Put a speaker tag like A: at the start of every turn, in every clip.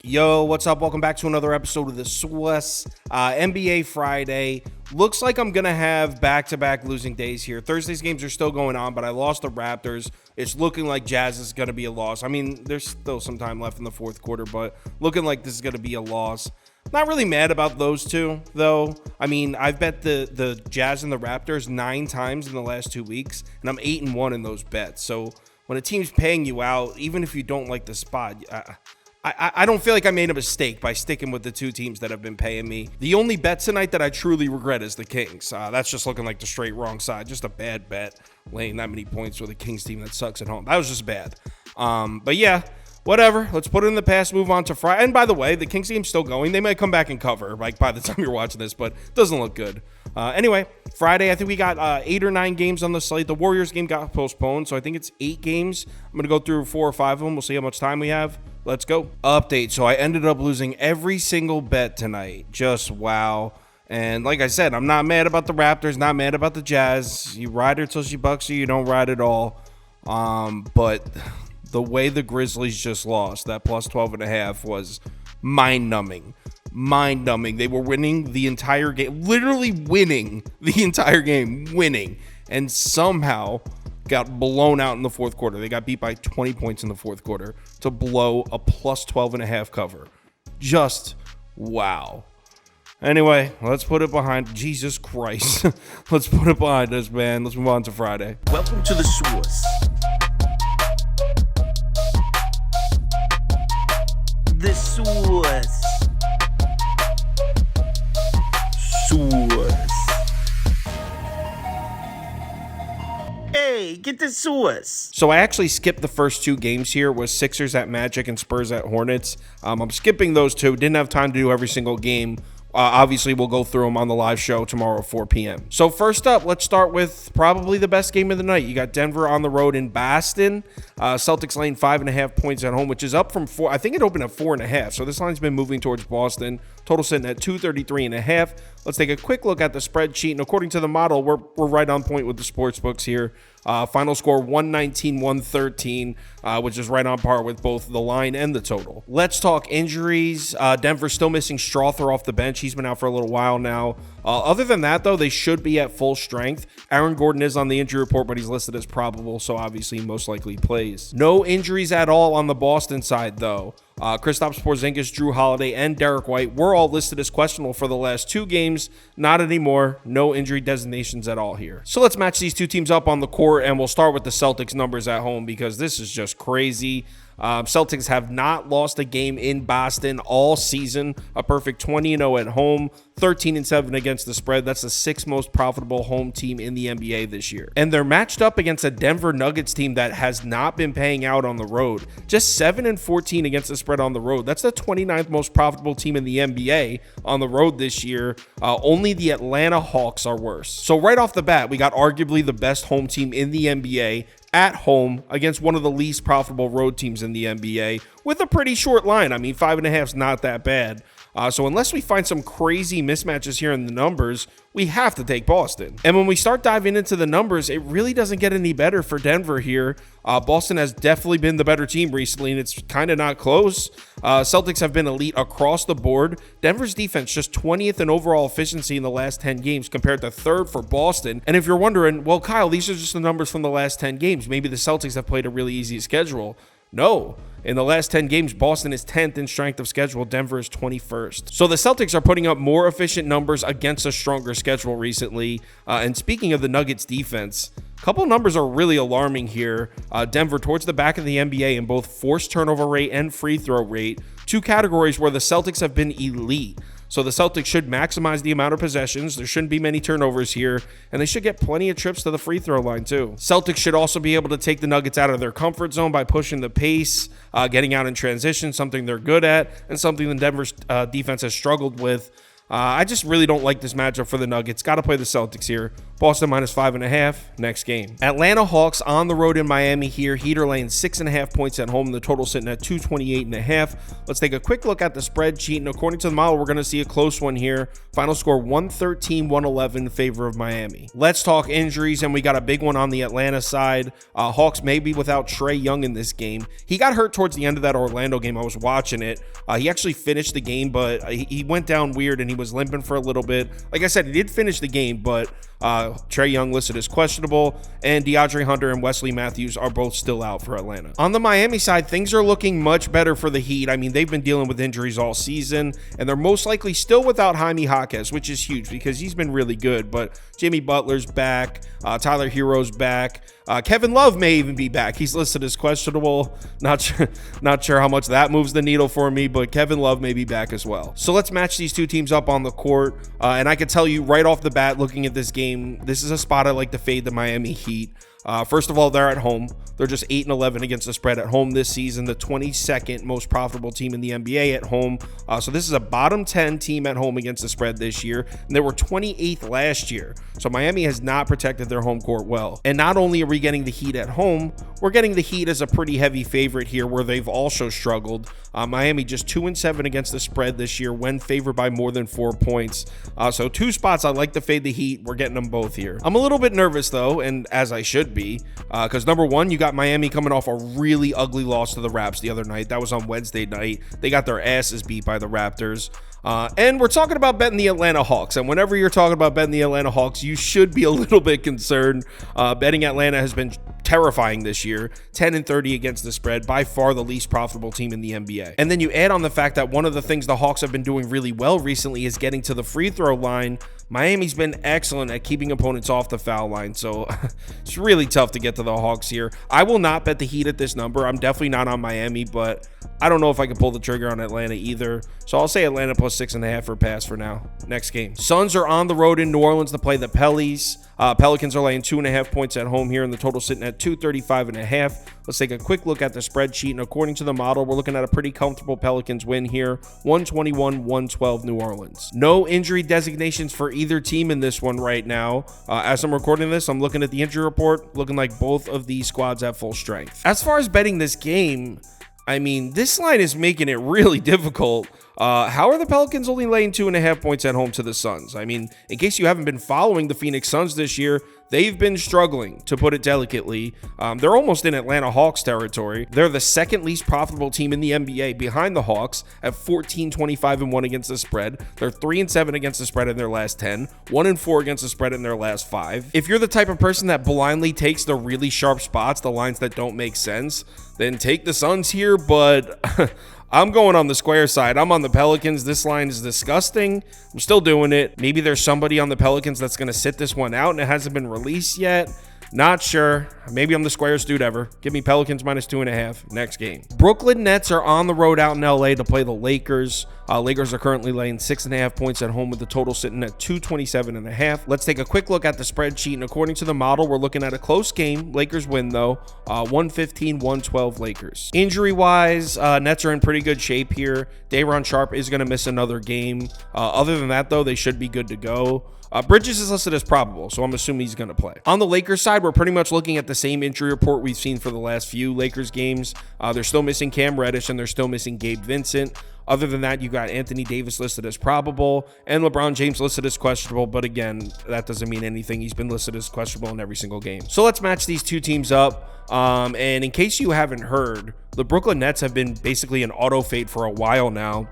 A: Yo, what's up? Welcome back to another episode of the Swiss NBA Friday. Looks like I'm going to have back-to-back losing days here. Thursday's games are still going on, but I lost the Raptors. It's looking like Jazz is going to be a loss. I mean, there's still some time left in the fourth quarter, but looking like this is going to be a loss. Not really mad about those two, though. I mean, I've bet the Jazz and the Raptors 9 times in the last 2 weeks, and I'm 8-1 in those bets. So when a team's paying you out, even if you don't like the spot, I don't feel like I made a mistake by sticking with the two teams that have been paying me. The only bet tonight that I truly regret is the Kings. That's just looking like the straight wrong side. Just a bad bet, laying that many points with a Kings team that sucks at home. That was just bad. But yeah, whatever. Let's put it in the past, move on to Friday. And by the way, the Kings game's still going. They might come back and cover, like by the time you're watching this, but it doesn't look good. Anyway, Friday, I think we got 8 or 9 games on the slate. The Warriors game got postponed, so I think it's 8 games. I'm going to go through 4 or 5 of them. We'll see how much time we have. Let's go. Update. So I ended up losing every single bet tonight. Just wow. And like I said, I'm not mad about the Raptors, not mad about the Jazz. You ride her till she bucks you. You don't ride at all. But the way the Grizzlies just lost, that plus 12.5 was mind-numbing. Mind-numbing. They were winning the entire game, literally winning the entire game, and somehow got blown out in the fourth quarter. They got beat by 20 points in the fourth quarter to blow a plus 12.5 cover. Just wow. Anyway, let's put it behind. Jesus Christ. Let's put it behind us, man. Let's move on to Friday.
B: Welcome to the Swiss. The Swiss. Hey, get the Swiss.
A: So I actually skipped the first 2 games here. It was Sixers at Magic and Spurs at Hornets. I'm skipping those 2. Didn't have time to do every single game. Obviously, we'll go through them on the live show tomorrow at 4 p.m. So first up, let's start with probably the best game of the night. You got Denver on the road in Boston. Celtics laying 5.5 points at home, which is up from 4. I think it opened at 4.5. So this line's been moving towards Boston. Total sitting at 233.5. Let's take a quick look at the spreadsheet. And according to the model, we're right on point with the sports books here. Final score 119-113, which is right on par with both the line and the total. Let's talk injuries. Denver's still missing Strother off the bench. He's been out for a little while now. Other than that, though, they should be at full strength. Aaron Gordon is on the injury report, but he's listed as probable, so obviously most likely plays. No injuries at all on the Boston side, though. Kristaps Porzingis, Drew Holiday, and Derek White were all listed as questionable for the last 2 games. Not anymore. No injury designations at all here. So let's match these 2 teams up on the court, and we'll start with the Celtics numbers at home because this is just crazy. Celtics have not lost a game in Boston all season. A perfect 20-0 at home, 13-7 against the spread. That's the 6th most profitable home team in the NBA this year. And they're matched up against a Denver Nuggets team that has not been paying out on the road. Just 7-14 against the spread on the road. That's the 29th most profitable team in the NBA on the road this year. Only the Atlanta Hawks are worse. So right off the bat, we got arguably the best home team in the NBA at home against one of the least profitable road teams in the NBA with a pretty short line. I mean, 5.5 is not that bad. So unless we find some crazy mismatches here in the numbers, we have to take Boston. And when we start diving into the numbers, it really doesn't get any better for Denver here. Boston has definitely been the better team recently, and it's kind of not close. Celtics have been elite across the board. Denver's defense just 20th in overall efficiency in the last 10 games compared to 3rd for Boston. And if you're wondering, well, Kyle, these are just the numbers from the last 10 games. Maybe the Celtics have played a really easy schedule. No. In the last 10 games, Boston is 10th in strength of schedule. Denver is 21st. So the Celtics are putting up more efficient numbers against a stronger schedule recently. And speaking of the Nuggets defense, a couple numbers are really alarming here. Denver towards the back of the NBA in both forced turnover rate and free throw rate, 2 categories where the Celtics have been elite. So the Celtics should maximize the amount of possessions. There shouldn't be many turnovers here, and they should get plenty of trips to the free throw line too. Celtics should also be able to take the Nuggets out of their comfort zone by pushing the pace, getting out in transition, something they're good at, and something the Denver's defense has struggled with. I just really don't like this matchup for the Nuggets. Got to play the Celtics here. Boston -5.5. Next game. Atlanta Hawks on the road in Miami here. Heat are laying 6.5 points at home. The total sitting at 228.5. Let's take a quick look at the spread sheet. And according to the model, we're going to see a close one here. Final score 113-111 in favor of Miami. Let's talk injuries, and we got a big one on the Atlanta side. Hawks may be without Trae Young in this game. He got hurt towards the end of that Orlando game. I was watching it. He actually finished the game, but he went down weird and he was limping for a little bit. Like I said, he did finish the game, but Trae Young listed as questionable, and DeAndre Hunter and Wesley Matthews are both still out for Atlanta. On the Miami side, things are looking much better for the Heat. I mean, they've been dealing with injuries all season, and they're most likely still without Jaime Jaquez, which is huge because he's been really good, but Jimmy Butler's back, Tyler Hero's back, Kevin Love may even be back. He's listed as questionable. Not sure how much that moves the needle for me, but Kevin Love may be back as well. So let's match these two teams up on the court, and I can tell you right off the bat, looking at this game, this is a spot I like to fade the Miami Heat. First of all, they're at home. They're just 8-11 against the spread at home this season, the 22nd most profitable team in the NBA at home. So this is a bottom 10 team at home against the spread this year, and they were 28th last year. So Miami has not protected their home court well. And not only are we getting the Heat at home, we're getting the Heat as a pretty heavy favorite here where they've also struggled. Miami just 2-7 against the spread this year when favored by more than 4 points. So two spots I like to fade the Heat. We're getting them both here. I'm a little bit nervous though, and as I should be, because number one, you got Miami coming off a really ugly loss to the Raps the other night. That was on Wednesday night. They got their asses beat by the Raptors. And we're talking about betting the Atlanta Hawks. And whenever you're talking about betting the Atlanta Hawks, you should be a little bit concerned. Betting Atlanta has been terrifying this year, 10-30 against the spread, by far the least profitable team in the NBA. And then you add on the fact that one of the things the Hawks have been doing really well recently is getting to the free throw line. Miami's been excellent at keeping opponents off the foul line, so it's really tough to get to the Hawks here. I will not bet the Heat at this number. I'm definitely not on Miami, but I don't know if I can pull the trigger on Atlanta either. So I'll say Atlanta plus 6.5 for pass for now. Next game. Suns are on the road in New Orleans to play the Pelicans. Pelicans are laying 2.5 points at home here, and the total sitting at 235.5. Let's take a quick look at the spreadsheet, and according to the model, we're looking at a pretty comfortable Pelicans win here, 121-112 New Orleans. No injury designations for either team in this one right now. As I'm recording this, I'm looking at the injury report, looking like both of these squads at full strength. As far as betting this game, I mean, this line is making it really difficult. How are the Pelicans only laying 2.5 points at home to the Suns? I mean, in case you haven't been following the Phoenix Suns this year, they've been struggling, to put it delicately. They're almost in Atlanta Hawks territory. They're the second least profitable team in the NBA behind the Hawks at 14-25-1 against the spread. They're 3-7 against the spread in their last 10, 1-4 against the spread in their last 5. If you're the type of person that blindly takes the really sharp spots, the lines that don't make sense, then take the Suns here, but I'm going on the square side. I'm on the Pelicans. This line is disgusting. I'm still doing it. Maybe there's somebody on the Pelicans that's going to sit this one out and it hasn't been released yet. Not sure. Maybe I'm the squarest dude ever. Give me Pelicans minus 2.5. Next game. Brooklyn Nets are on the road out in LA to play the Lakers. Lakers are currently laying 6.5 points at home with the total sitting at 227.5. Let's take a quick look at the spreadsheet. And according to the model, we're looking at a close game. Lakers win though. 115-112 Lakers. Injury wise, Nets are in pretty good shape here. Day'Ron Sharpe is going to miss another game. Other than that though, they should be good to go. Bridges is listed as probable, so I'm assuming he's going to play. On the Lakers side, we're pretty much looking at the same injury report we've seen for the last few Lakers games. They're still missing Cam Reddish, and they're still missing Gabe Vincent. Other than that, you got Anthony Davis listed as probable and LeBron James listed as questionable. But again, that doesn't mean anything. He's been listed as questionable in every single game. So let's match these two teams up. And in case you haven't heard, the Brooklyn Nets have been basically an auto fade for a while now.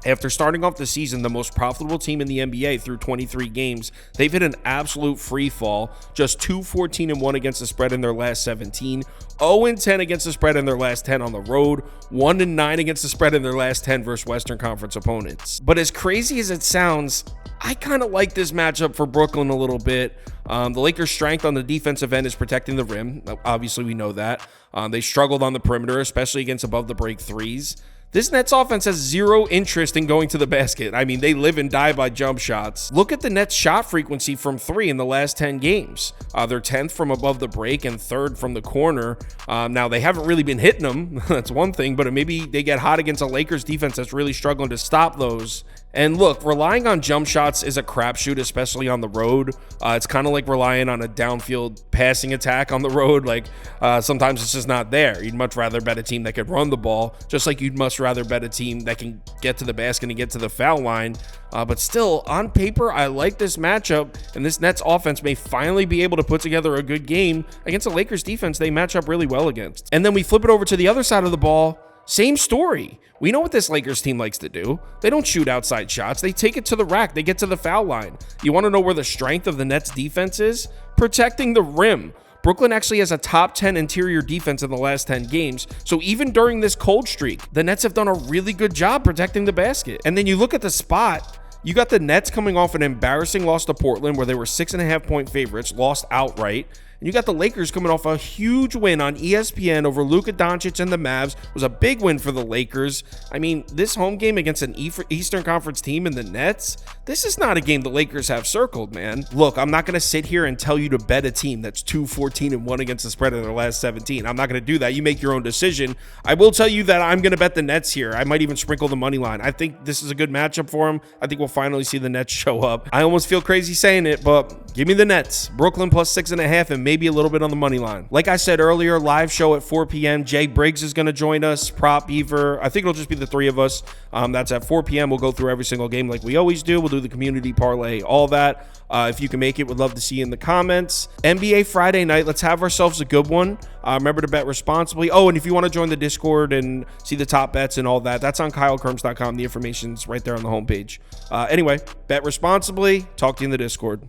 A: After starting off the season, the most profitable team in the NBA through 23 games, they've hit an absolute free fall. Just 2-14-1 against the spread in their last 17, 0-10 against the spread in their last 10 on the road, 1-9 against the spread in their last 10 versus Western Conference opponents. But as crazy as it sounds, I kind of like this matchup for Brooklyn a little bit. The Lakers' strength on the defensive end is protecting the rim. Obviously, we know that. They struggled on the perimeter, especially against above the break threes. This Nets offense has zero interest in going to the basket. I mean, they live and die by jump shots. Look at the Nets shot frequency from 3 in the last 10 games. They're 10th from above the break and 3rd from the corner. Now, they haven't really been hitting them. That's one thing, but maybe they get hot against a Lakers defense that's really struggling to stop those. And look, relying on jump shots is a crapshoot, especially on the road. It's kind of like relying on a downfield passing attack on the road. Like sometimes it's just not there. You'd much rather bet a team that could run the ball, just like you'd much rather bet a team that can get to the basket and get to the foul line. But still, on paper, I like this matchup, and this Nets offense may finally be able to put together a good game against the Lakers defense they match up really well against. And then we flip it over to the other side of the ball. Same story. We know what this Lakers team likes to do. They don't shoot outside shots. They take it to the rack. They get to the foul line. You want to know where the strength of the Nets defense is? Protecting the rim. Brooklyn actually has a top 10 interior defense in the last 10 games. So even during this cold streak, the Nets have done a really good job protecting the basket. And then you look at the spot. You got the Nets coming off an embarrassing loss to Portland where they were 6.5-point favorites, lost outright. And you got the Lakers coming off a huge win on ESPN over Luka Doncic and the Mavs. It was a big win for the Lakers. I mean, this home game against an Eastern Conference team in the Nets, this is not a game the Lakers have circled, man. Look, I'm not going to sit here and tell you to bet a team that's 2-14-1 against the spread in their last 17. I'm not going to do that. You make your own decision. I will tell you that I'm going to bet the Nets here. I might even sprinkle the money line. I think this is a good matchup for them. I think we'll finally see the Nets show up. I almost feel crazy saying it, but give me the Nets. Brooklyn plus 6.5 and maybe a little bit on the money line. Like I said earlier, live show at 4 p.m. Jay Briggs is going to join us. Prop Beaver. I think it'll just be the three of us. That's at 4 p.m. We'll go through every single game like we always do. We'll do the community parlay, all that. If you can make it, would love to see you in the comments. NBA Friday night. Let's have ourselves a good one. Remember to bet responsibly. Oh, and if you want to join the Discord and see the top bets and all that, that's on KyleKirms.com. The information's right there on the homepage. Anyway, bet responsibly. Talk to you in the Discord.